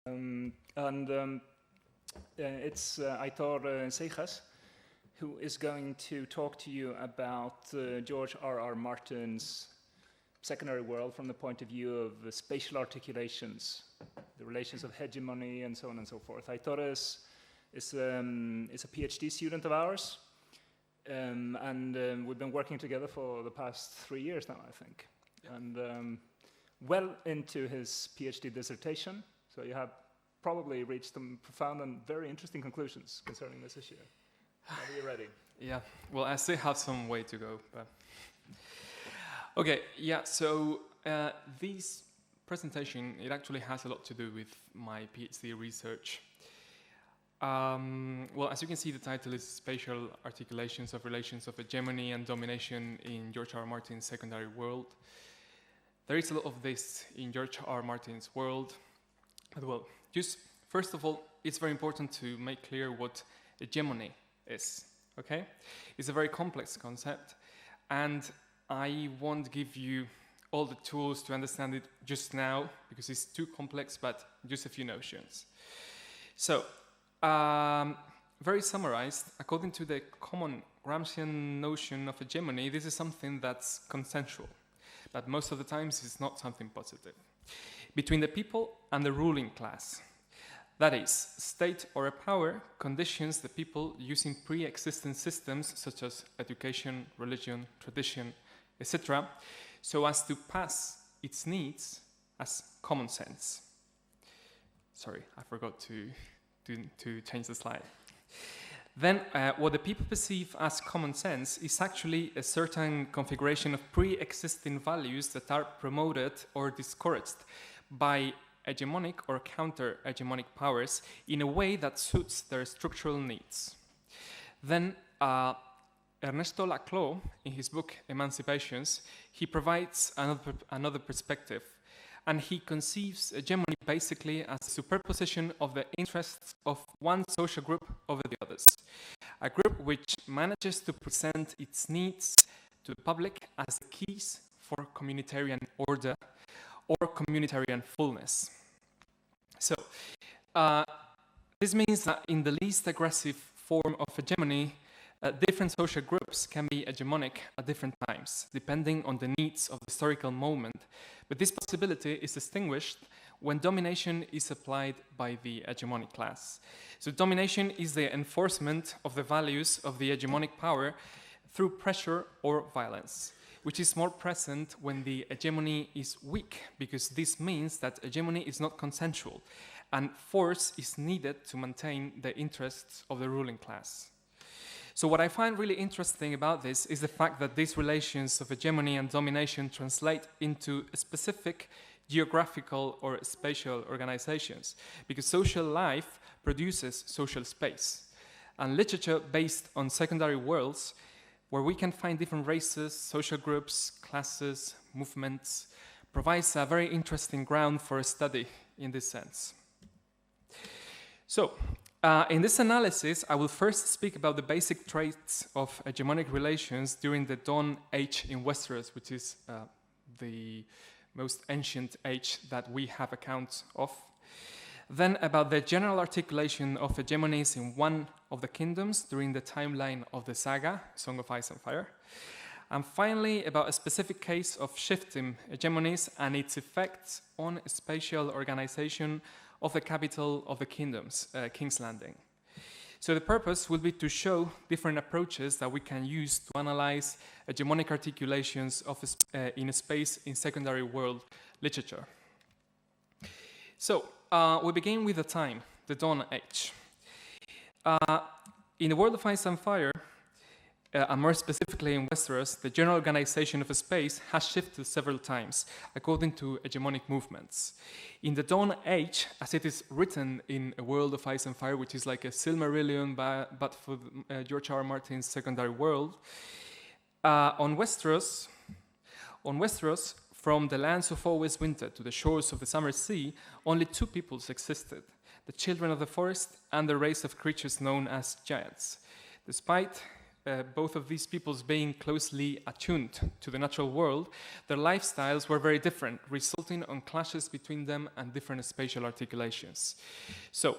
It's Aitor Seijas, who is going to talk to you about George.R.R. Martin's secondary world from the point of view of spatial articulations, the relations of hegemony, and so on and so forth. Aitor is a PhD student of ours, and we've been working together for the past 3 years now, I think. Yeah. And well into his PhD dissertation, so you have probably reached some profound and very interesting conclusions concerning this issue. Are you ready? Yeah, well, I still have some way to go. But okay, yeah, so this presentation, it actually has a lot to do with my PhD research. Well, as you can see, the title is Spatial Articulations of Relations of Hegemony and Domination in George.R. Martin's Secondary World. There is a lot of this in George.R. Martin's world. But well, just first of all, it's very important to make clear what hegemony is, okay? It's a very complex concept, and I won't give you all the tools to understand it just now, because it's too complex, but just a few notions. So, very summarized, according to the common Gramscian notion of hegemony, this is something that's consensual, but most of the times it's not something positive, between the people and the ruling class. That is, state or a power conditions the people using pre-existing systems such as education, religion, tradition, etc., so as to pass its needs as common sense. Sorry, I forgot to change the slide. Then what the people perceive as common sense is actually a certain configuration of pre-existing values that are promoted or discouraged by hegemonic or counter-hegemonic powers in a way that suits their structural needs. Then Ernesto Laclau, in his book Emancipations, he provides another perspective, and he conceives hegemony basically as a superposition of the interests of one social group over the others, a group which manages to present its needs to the public as the keys for communitarian order or communitarian fullness. So, this means that in the least aggressive form of hegemony, different social groups can be hegemonic at different times, depending on the needs of the historical moment. But this possibility is distinguished when domination is applied by the hegemonic class. So domination is the enforcement of the values of the hegemonic power through pressure or violence, which is more present when the hegemony is weak, because this means that hegemony is not consensual, and force is needed to maintain the interests of the ruling class. So what I find really interesting about this is the fact that these relations of hegemony and domination translate into specific geographical or spatial organizations, because social life produces social space, and literature based on secondary worlds where we can find different races, social groups, classes, movements, provides a very interesting ground for a study in this sense. So, in this analysis, I will first speak about the basic traits of hegemonic relations during the Dawn Age in Westeros, which is the most ancient age that we have accounts of. Then about the general articulation of hegemonies in one of the kingdoms during the timeline of the saga, Song of Ice and Fire. And finally, about a specific case of shifting hegemonies and its effects on spatial organization of the capital of the kingdoms, King's Landing. So the purpose will be to show different approaches that we can use to analyze hegemonic articulations of in a space in secondary world literature. So, we begin with the time, the Dawn Age. In the world of Ice and Fire, and more specifically in Westeros, the general organization of a space has shifted several times according to hegemonic movements. In the Dawn Age, as it is written in A World of Ice and Fire, which is like a Silmarillion but for George.R.R. Martin's secondary world, on Westeros, from the lands of always winter to the shores of the summer sea, only two peoples existed, the children of the forest and the race of creatures known as giants. Despite both of these peoples being closely attuned to the natural world, their lifestyles were very different, resulting on clashes between them and different spatial articulations. So,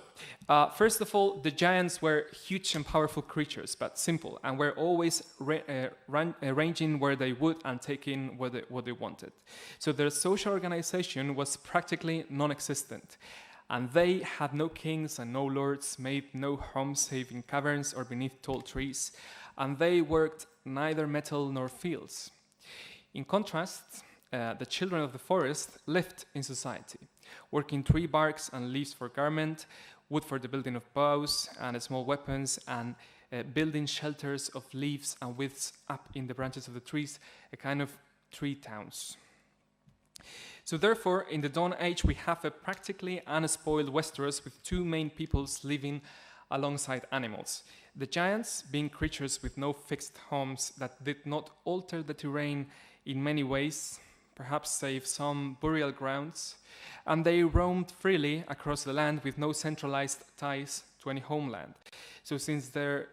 first of all, the giants were huge and powerful creatures, but simple, and were always ranging where they would and taking what they wanted. So their social organization was practically non-existent. And they had no kings and no lords, made no homes save in caverns or beneath tall trees, and they worked neither metal nor fields. In contrast, the children of the forest lived in society, working tree barks and leaves for garment, wood for the building of bows and small weapons, and building shelters of leaves and withes up in the branches of the trees, a kind of tree towns. So therefore, in the Dawn Age, we have a practically unspoiled Westeros with two main peoples living alongside animals. The giants being creatures with no fixed homes that did not alter the terrain in many ways, perhaps save some burial grounds, and they roamed freely across the land with no centralized ties to any homeland. So since their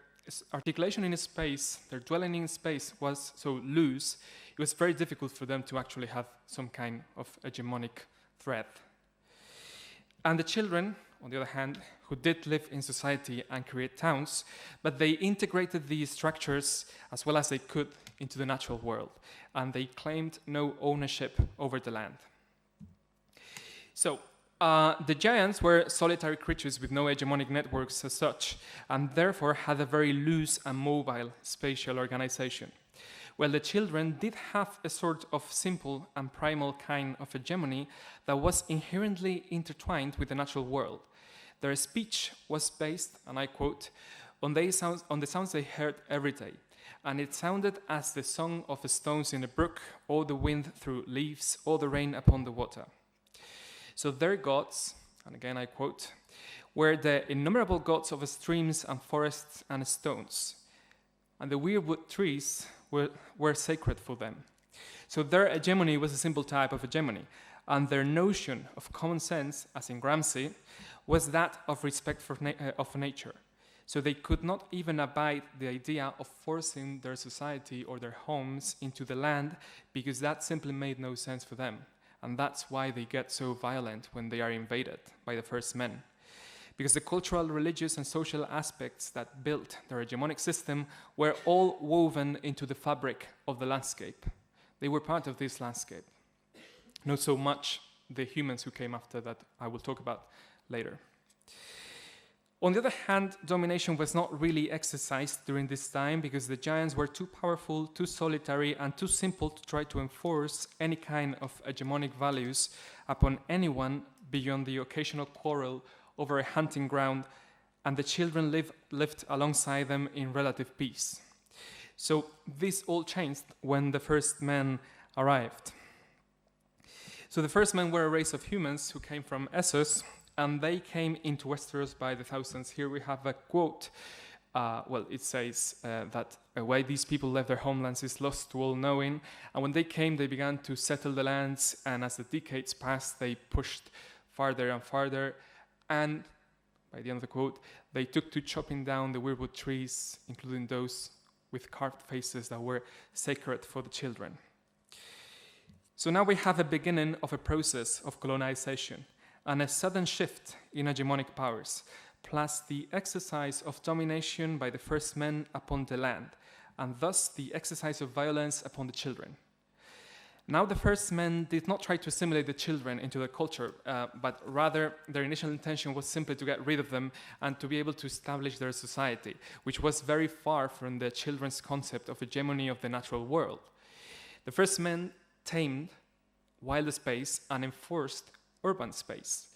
articulation in space, their dwelling in space was so loose, it was very difficult for them to actually have some kind of hegemonic threat. And the children, on the other hand, who did live in society and create towns, but they integrated these structures as well as they could into the natural world, and they claimed no ownership over the land. So, the giants were solitary creatures with no hegemonic networks as such, and therefore had a very loose and mobile spatial organization. Well, the children did have a sort of simple and primal kind of hegemony that was inherently intertwined with the natural world. Their speech was based, and I quote, on the sounds they heard every day, and it sounded as the song of the stones in a brook, or the wind through leaves, or the rain upon the water. So their gods, and again I quote, were the innumerable gods of streams and forests and stones, and the weirwood trees were sacred for them. So their hegemony was a simple type of hegemony, and their notion of common sense, as in Gramsci, was that of respect for of nature. So they could not even abide the idea of forcing their society or their homes into the land, because that simply made no sense for them. And that's why they get so violent when they are invaded by the first men. Because the cultural, religious, and social aspects that built their hegemonic system were all woven into the fabric of the landscape. They were part of this landscape. Not so much the humans who came after that I will talk about later. On the other hand, domination was not really exercised during this time because the giants were too powerful, too solitary, and too simple to try to enforce any kind of hegemonic values upon anyone beyond the occasional quarrel over a hunting ground, and the children lived alongside them in relative peace. So this all changed when the first men arrived. So the first men were a race of humans who came from Essos, and they came into Westeros by the thousands. Here we have a quote. It says that why these people left their homelands is lost to all knowing, and when they came, they began to settle the lands, and as the decades passed, they pushed farther and farther. And by the end of the quote, they took to chopping down the weirwood trees, including those with carved faces that were sacred for the children. So now we have a beginning of a process of colonization and a sudden shift in hegemonic powers, plus the exercise of domination by the first men upon the land, and thus the exercise of violence upon the children. Now the first men did not try to assimilate the children into their culture, but rather their initial intention was simply to get rid of them and to be able to establish their society, which was very far from the children's concept of hegemony of the natural world. The first men tamed wild space and enforced urban space,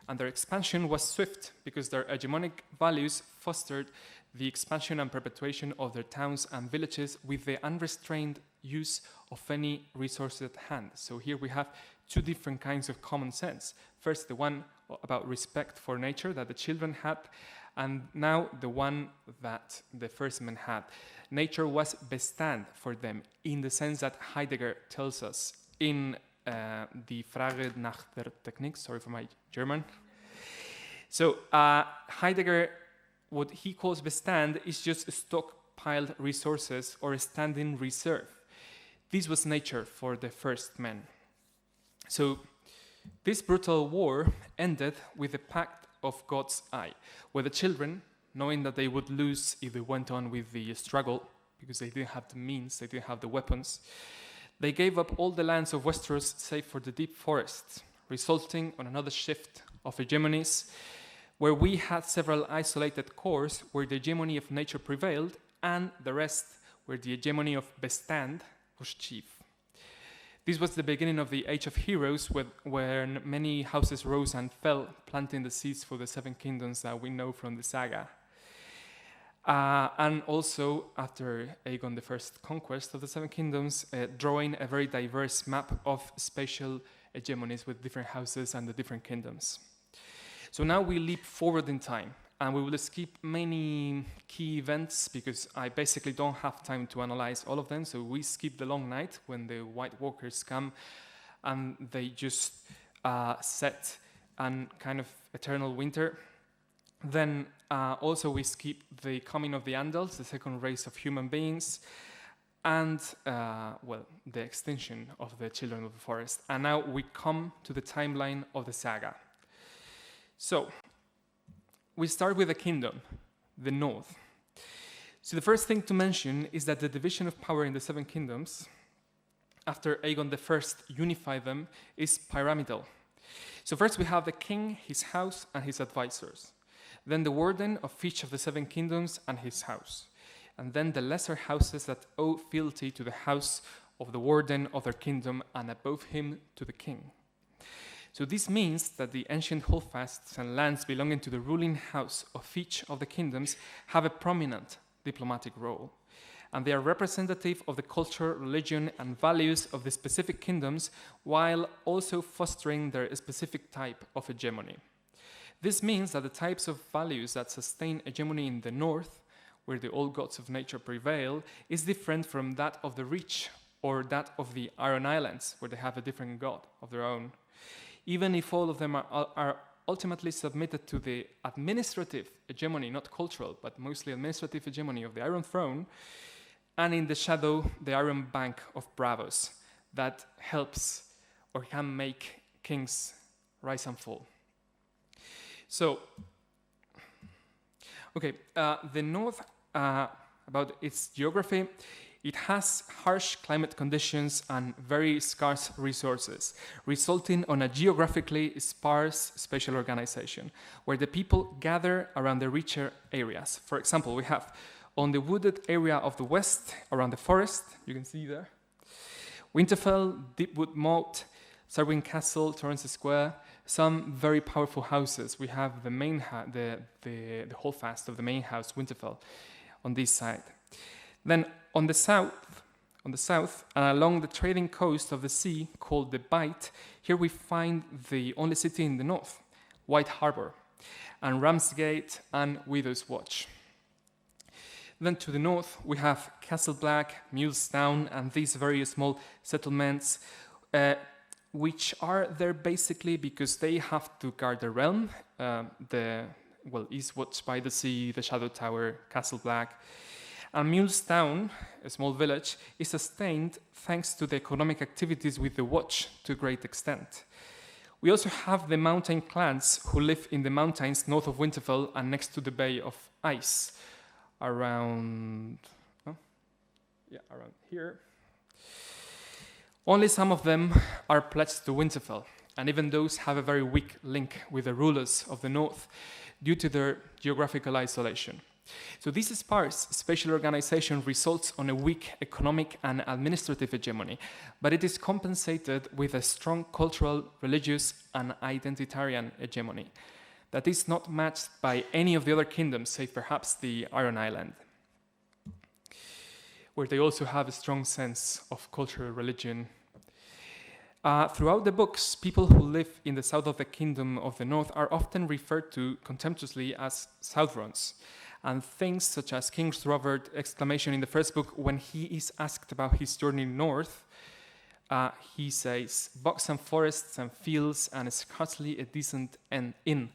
and their expansion was swift because their hegemonic values fostered the expansion and perpetuation of their towns and villages with the unrestrained use of any resource at hand. So here we have two different kinds of common sense. First, the one about respect for nature that the children had, and now the one that the first men had. Nature was bestand for them in the sense that Heidegger tells us in the Frage nach der Technik, sorry for my German. So Heidegger, what he calls bestand is just stock stockpiled resources or standing reserve. This was nature for the first men. So this brutal war ended with the pact of God's eye, where the children, knowing that they would lose if they went on with the struggle, because they didn't have the means, they didn't have the weapons, they gave up all the lands of Westeros save for the deep forests, resulting on another shift of hegemonies, where we had several isolated cores where the hegemony of nature prevailed, and the rest where the hegemony of bestand was chief. This was the beginning of the Age of Heroes, where many houses rose and fell, planting the seeds for the seven kingdoms that we know from the saga. And also, after Aegon I's conquest of the seven kingdoms, drawing a very diverse map of spatial hegemonies with different houses and the different kingdoms. So now we leap forward in time, and we will skip many key events because I basically don't have time to analyze all of them. So we skip the long night when the White Walkers come and they just set an kind of eternal winter. Then also we skip the coming of the Andals, the second race of human beings, and the extinction of the Children of the Forest. And now we come to the timeline of the saga. So we start with the kingdom, the north. So the first thing to mention is that the division of power in the seven kingdoms, after Aegon I unified them, is pyramidal. So first we have the king, his house, and his advisors. Then the warden of each of the seven kingdoms and his house. And then the lesser houses that owe fealty to the house of the warden of their kingdom, and above him to the king. So this means that the ancient holdfasts and lands belonging to the ruling house of each of the kingdoms have a prominent diplomatic role, and they are representative of the culture, religion, and values of the specific kingdoms, while also fostering their specific type of hegemony. This means that the types of values that sustain hegemony in the north, where the old gods of nature prevail, is different from that of the rich or that of the Iron Islands, where they have a different god of their own. Even if all of them are ultimately submitted to the administrative hegemony, not cultural, but mostly administrative hegemony of the Iron Throne, and in the shadow, the Iron Bank of Bravos, that helps or can make kings rise and fall. So, okay, the north, about its geography, it has harsh climate conditions and very scarce resources, resulting on a geographically sparse spatial organization, where the people gather around the richer areas. For example, we have on the wooded area of the west, around the forest, you can see there, Winterfell, Deepwood Moat, Sarwyn Castle, Torrance Square, some very powerful houses. We have the main the holdfast of the main house, Winterfell, on this side. Then on the south, and along the trading coast of the sea called the Bight, here we find the only city in the north, White Harbor, and Ramsgate and Widow's Watch. Then to the north, we have Castle Black, Mulestown, and these very small settlements, which are there basically because they have to guard the realm. Eastwatch by the Sea, the Shadow Tower, Castle Black. And Mulestown, a small village, is sustained thanks to the economic activities with the Watch to a great extent. We also have the mountain clans who live in the mountains north of Winterfell and next to the Bay of Ice, around here. Only some of them are pledged to Winterfell, and even those have a very weak link with the rulers of the north due to their geographical isolation. So this sparse spatial organization results on a weak economic and administrative hegemony, but it is compensated with a strong cultural, religious, and identitarian hegemony that is not matched by any of the other kingdoms, save perhaps the Iron Island, where they also have a strong sense of culture, religion. Throughout the books, people who live in the south of the Kingdom of the North are often referred to contemptuously as Southrons. And things such as King Robert exclamation in the first book, when he is asked about his journey north, he says, "Bogs and forests and fields and scarcely a decent inn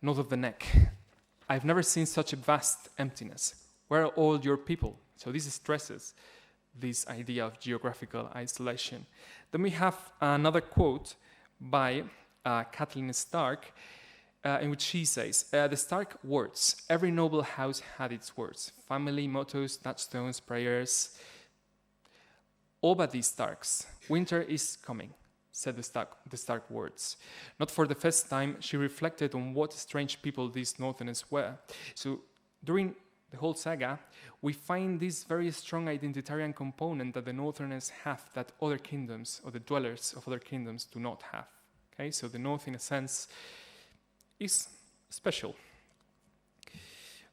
north of the neck. I've never seen such a vast emptiness. Where are all your people? So this stresses this idea of geographical isolation. Then we have another quote by Kathleen Stark, in which she says, the Stark words, every noble house had its words, family, mottos, touchstones, prayers. All but these Starks, winter is coming, said the Stark words. Not for the first time, she reflected on what strange people these Northerners were. So during the whole saga, we find this very strong identitarian component that the Northerners have that other kingdoms, or the dwellers of other kingdoms, do not have. Okay, so the North, in a sense, is special.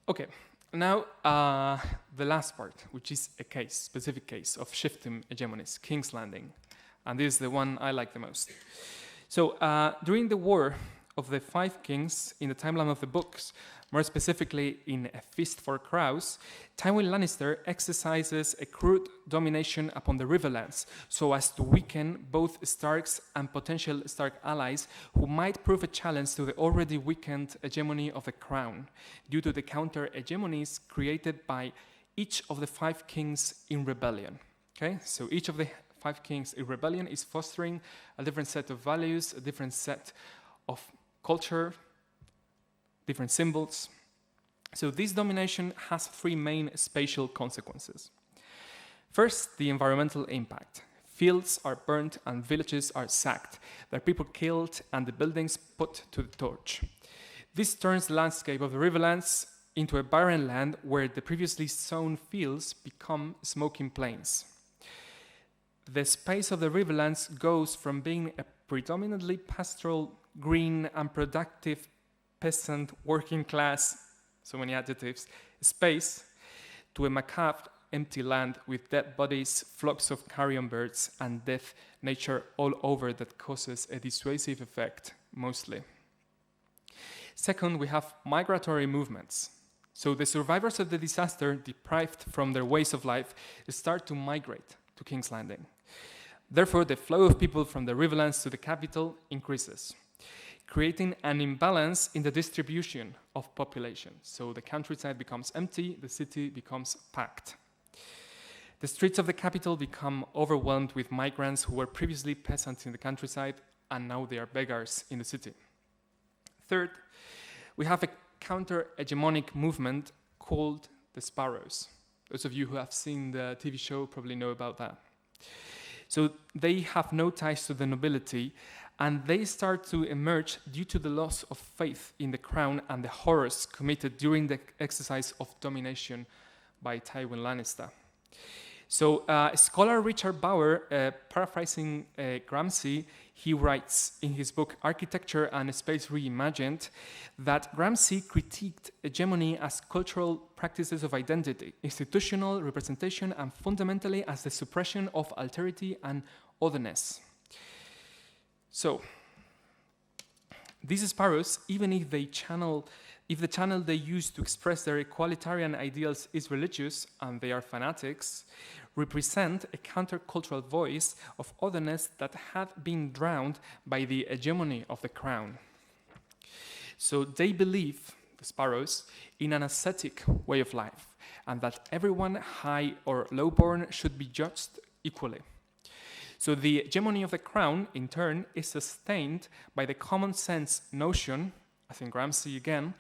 Okay, now the last part, which is a case, specific case of shifting hegemonies, King's Landing. And this is the one I like the most. So during the War of the Five Kings, in the timeline of the books, more specifically in A Feast for Crows, Tywin Lannister exercises a crude domination upon the Riverlands so as to weaken both Starks and potential Stark allies who might prove a challenge to the already weakened hegemony of the Crown due to the counter-hegemonies created by each of the Five Kings in rebellion. Okay, so each of the Five Kings in rebellion is fostering a different set of values, a different set of culture, different symbols. So this domination has three main spatial consequences. First, the environmental impact. Fields are burnt and villages are sacked. There are people killed and the buildings put to the torch. This turns the landscape of the Riverlands into a barren land where the previously sown fields become smoking plains. The space of the Riverlands goes from being a predominantly pastoral, green and productive peasant, working class, so many adjectives, space, to a macabre, empty land with dead bodies, flocks of carrion birds, and death nature all over that causes a dissuasive effect, mostly. Second, we have migratory movements. So the survivors of the disaster, deprived from their ways of life, start to migrate to King's Landing. Therefore, the flow of people from the Riverlands to the capital increases, creating an imbalance in the distribution of population. So the countryside becomes empty, the city becomes packed. The streets of the capital become overwhelmed with migrants who were previously peasants in the countryside, and now they are beggars in the city. Third, we have a counter-hegemonic movement called the Sparrows. Those of you who have seen the TV show probably know about that. So they have no ties to the nobility, and they start to emerge due to the loss of faith in the crown and the horrors committed during the exercise of domination by Tywin Lannister. So scholar Richard Bauer, paraphrasing Gramsci, he writes in his book Architecture and Space Reimagined that Gramsci critiqued hegemony as cultural practices of identity, institutional representation, and fundamentally as the suppression of alterity and otherness. So, these sparrows, even if the channel they use to express their equalitarian ideals is religious and they are fanatics, represent a countercultural voice of otherness that had been drowned by the hegemony of the crown. So they believe, the sparrows, in an ascetic way of life, and that everyone, high or low-born, should be judged equally. So the hegemony of the crown, in turn, is sustained by the common sense notion, I think Gramsci again,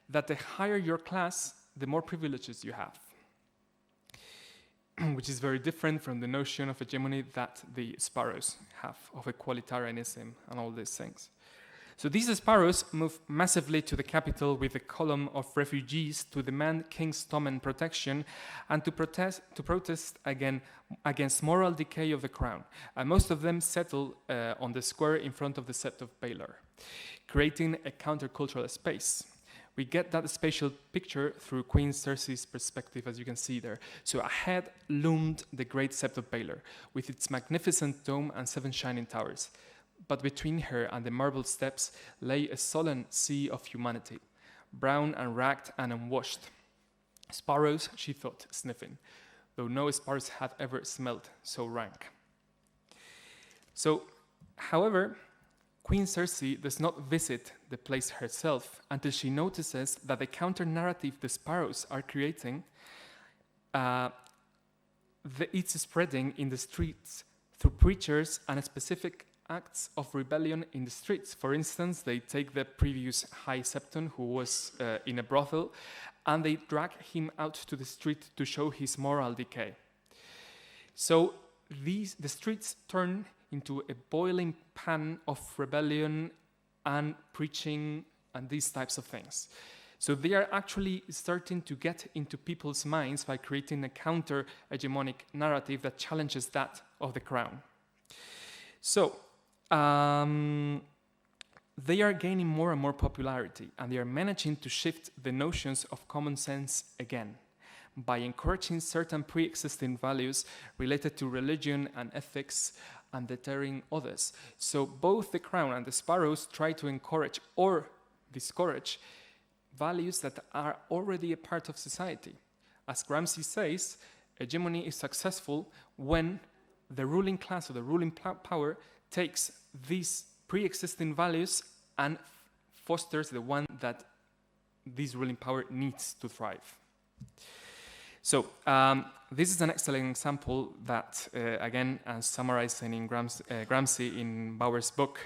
that the higher your class, the more privileges you have, which is very different from the notion of hegemony that the sparrows have, of equalitarianism and all these things. So these sparrows move massively to the capital with a column of refugees to demand King's Tommen protection and to protest again against moral decay of the crown. And most of them settle on the square in front of the Sept of Baelor, creating a countercultural space. We get that spatial picture through Queen Cersei's perspective, as you can see there. So ahead loomed the great Sept of Baelor, with its magnificent dome and 7 shining towers. But between her and the marble steps lay a sullen sea of humanity, brown and ragged and unwashed. Sparrows, she thought, sniffing, though no sparrows had ever smelled so rank. So, however, Queen Cersei does not visit the place herself until she notices that the counter-narrative the sparrows are creating it's spreading in the streets through preachers and specific acts of rebellion in the streets. For instance, they take the previous high septon who was in a brothel, and they drag him out to the street to show his moral decay. So the streets turn into a boiling pan of rebellion and preaching and these types of things. So they are actually starting to get into people's minds by creating a counter-hegemonic narrative that challenges that of the crown. So they are gaining more and more popularity, and they are managing to shift the notions of common sense again by encouraging certain pre-existing values related to religion and ethics and deterring others. So both the crown and the Sparrows try to encourage or discourage values that are already a part of society. As Gramsci says, hegemony is successful when the ruling class or the ruling power takes these pre-existing values and fosters the one that this ruling power needs to thrive. So this is an excellent example that, again, as summarized in Gramsci in Bauer's book,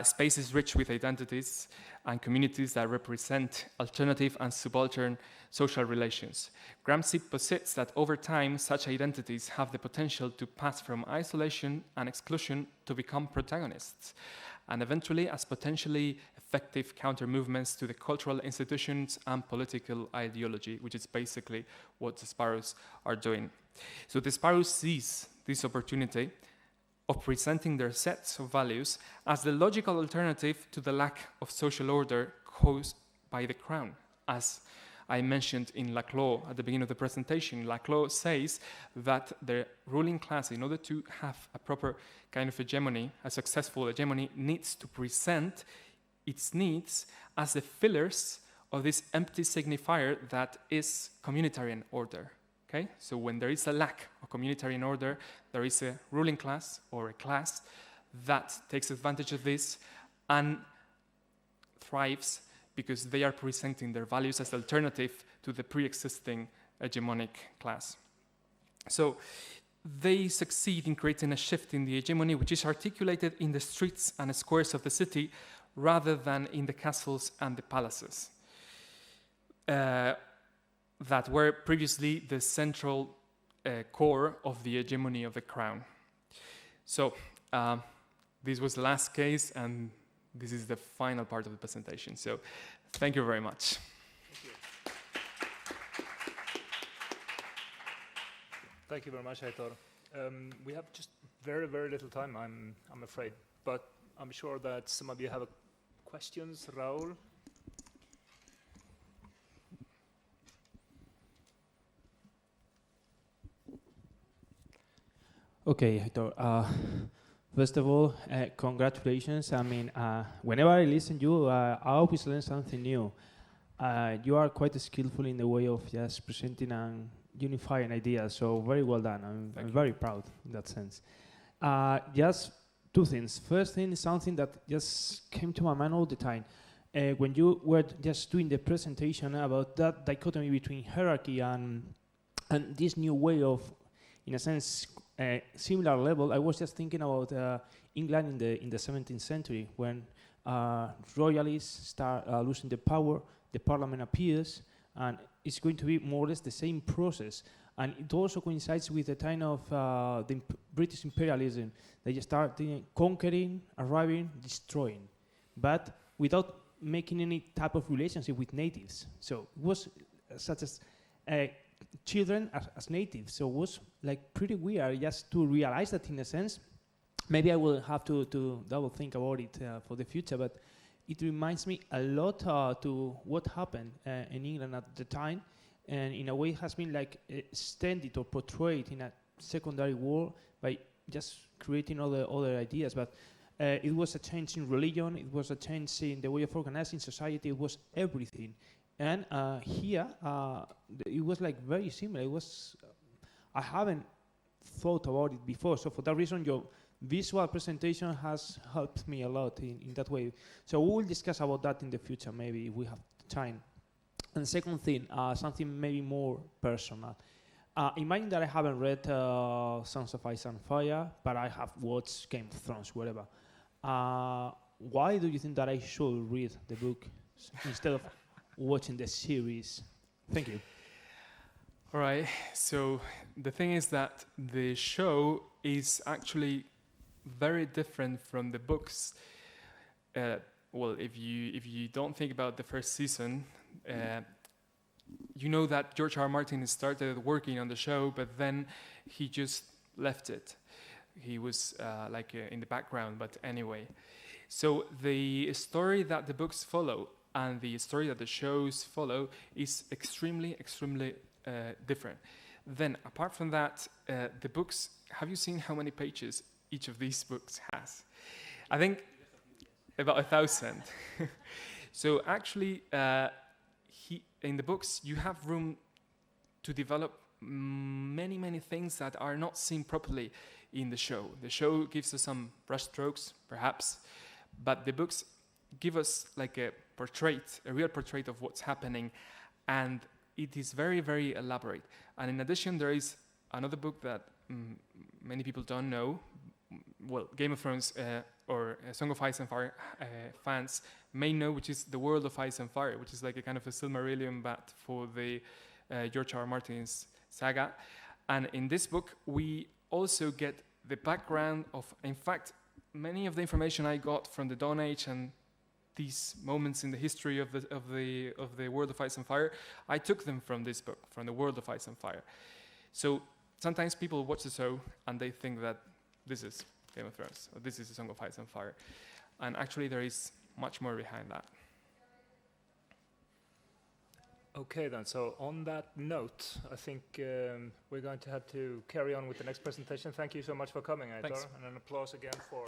space is rich with identities and communities that represent alternative and subaltern social relations. Gramsci posits that over time, such identities have the potential to pass from isolation and exclusion to become protagonists, and eventually as potentially effective counter-movements to the cultural institutions and political ideology, which is basically what the Sparrows are doing. So the Sparrows seize this opportunity of presenting their sets of values as the logical alternative to the lack of social order caused by the crown. As I mentioned in Laclau at the beginning of the presentation, Laclau says that the ruling class, in order to have a proper kind of hegemony, a successful hegemony, needs to present its needs as the fillers of this empty signifier that is communitarian order. Okay? So when there is a lack of communitarian order, there is a ruling class or a class that takes advantage of this and thrives because they are presenting their values as alternative to the pre-existing hegemonic class. So they succeed in creating a shift in the hegemony which is articulated in the streets and squares of the city rather than in the castles and the palaces. That were previously the central core of the hegemony of the crown. So this was the last case, and this is the final part of the presentation. So thank you very much. Thank you very much, Aitor. We have just very, very little time, I'm afraid, but I'm sure that some of you have questions. Raul? Okay, Aitor. First of all, congratulations. I mean, whenever I listen to you, I always learn something new. You are quite skillful in the way of just presenting and unifying ideas, so very well done. I'm very proud in that sense. Just two things. First thing is something that just came to my mind all the time. When you were just doing the presentation about that dichotomy between hierarchy and this new way of, in a sense, similar level, I was just thinking about England in the 17th century when royalists start losing the power, the parliament appears, and it's going to be more or less the same process. And it also coincides with the time of the British imperialism. They just start conquering, arriving, destroying, but without making any type of relationship with natives. So it was such as children as natives, so it was like pretty weird just to realize that in a sense. Maybe I will have to double think about it for the future, but it reminds me a lot to what happened in England at the time, and in a way has been like extended or portrayed in a secondary war by just creating other ideas. But it was a change in religion, it was a change in the way of organizing society, it was everything. And here, it was like very similar. It was, I haven't thought about it before. So for that reason, your visual presentation has helped me a lot in that way. So we will discuss about that in the future, maybe if we have time. And second thing, something maybe more personal. Imagine that I haven't read Sons of Ice and Fire, but I have watched Game of Thrones, whatever. Why do you think that I should read the book instead of watching the series? Thank you. All right. So the thing is that the show is actually very different from the books. Well, if you don't think about the first season, you know that George.R.R. Martin started working on the show, but then he just left it. He was in the background, but anyway. So the story that the books follow and the story that the shows follow is extremely different. Then, apart from that, the books, have you seen how many pages each of these books has? I think about 1,000. So actually, in the books, you have room to develop many things that are not seen properly in the show. The show gives us some brushstrokes, perhaps, but the books give us like a real portrait of what's happening, and it is very elaborate. And in addition, there is another book that many people don't know. Well, Game of Thrones or Song of Ice and Fire fans may know, which is The World of Ice and Fire, which is like a kind of a Silmarillion, but for the George.R.R. Martin's saga. And in this book, we also get the background of, in fact, many of the information I got from the Dawn Age and these moments in the history of the World of Ice and Fire, I took them from this book, from the World of Ice and Fire. So sometimes people watch the show and they think that this is Game of Thrones, or this is a Song of Ice and Fire. And actually there is much more behind that. Okay then, so on that note, I think we're going to have to carry on with the next presentation. Thank you so much for coming, Aitor. Thanks. And an applause again for